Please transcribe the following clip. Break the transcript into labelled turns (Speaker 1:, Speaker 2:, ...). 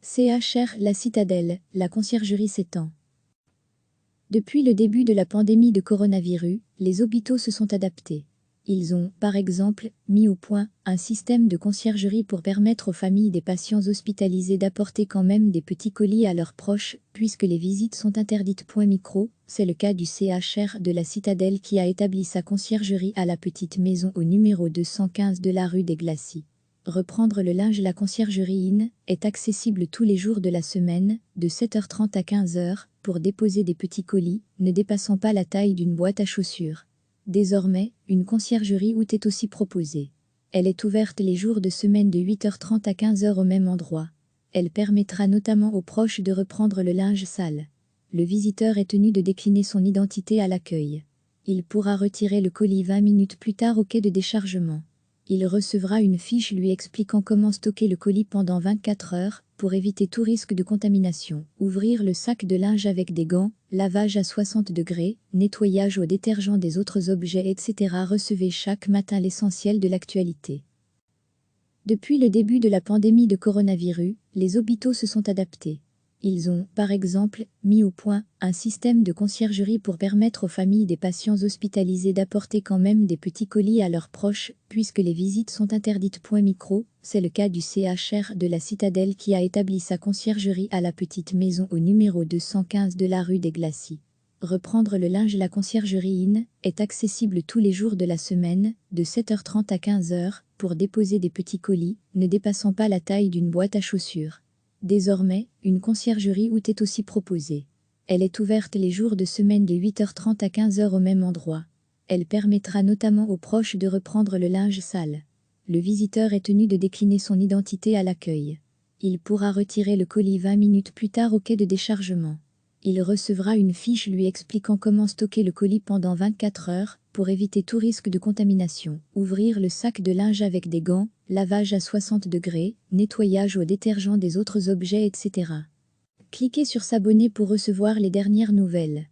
Speaker 1: CHR La Citadelle, la conciergerie s'étend. Depuis le début de la pandémie de coronavirus, les hôpitaux se sont adaptés. Ils ont, par exemple, mis au point un système de conciergerie pour permettre aux familles des patients hospitalisés d'apporter quand même des petits colis à leurs proches, puisque les visites sont interdites. Micro, c'est le cas du CHR de la Citadelle qui a établi sa conciergerie à la petite maison au numéro 215 de la rue des Glacis. Reprendre le linge. La conciergerie IN est accessible tous les jours de la semaine, de 7h30 à 15h, pour déposer des petits colis, ne dépassant pas la taille d'une boîte à chaussures. Désormais, une conciergerie out est aussi proposée. Elle est ouverte les jours de semaine de 8h30 à 15h au même endroit. Elle permettra notamment aux proches de reprendre le linge sale. Le visiteur est tenu de décliner son identité à l'accueil. Il pourra retirer le colis 20 minutes plus tard au quai de déchargement. Il recevra une fiche lui expliquant comment stocker le colis pendant 24 heures, pour éviter tout risque de contamination. Ouvrir le sac de linge avec des gants, lavage à 60 degrés, nettoyage au détergent des autres objets, etc. Recevez chaque matin l'essentiel de l'actualité. Depuis le début de la pandémie de coronavirus, les hôpitaux se sont adaptés. Ils ont, par exemple, mis au point un système de conciergerie pour permettre aux familles des patients hospitalisés d'apporter quand même des petits colis à leurs proches, puisque les visites sont interdites. Micro, c'est le cas du CHR de la Citadelle qui a établi sa conciergerie à la petite maison au numéro 215 de la rue des Glacis. Reprendre le linge. La conciergerie IN est accessible tous les jours de la semaine, de 7h30 à 15h, pour déposer des petits colis, ne dépassant pas la taille d'une boîte à chaussures. Désormais, une conciergerie out est aussi proposée. Elle est ouverte les jours de semaine de 8h30 à 15h au même endroit. Elle permettra notamment aux proches de reprendre le linge sale. Le visiteur est tenu de décliner son identité à l'accueil. Il pourra retirer le colis 20 minutes plus tard au quai de déchargement. Il recevra une fiche lui expliquant comment stocker le colis pendant 24 heures, pour éviter tout risque de contamination. Ouvrir le sac de linge avec des gants, lavage à 60 degrés, nettoyage au détergent des autres objets, etc. Cliquez sur s'abonner pour recevoir les dernières nouvelles.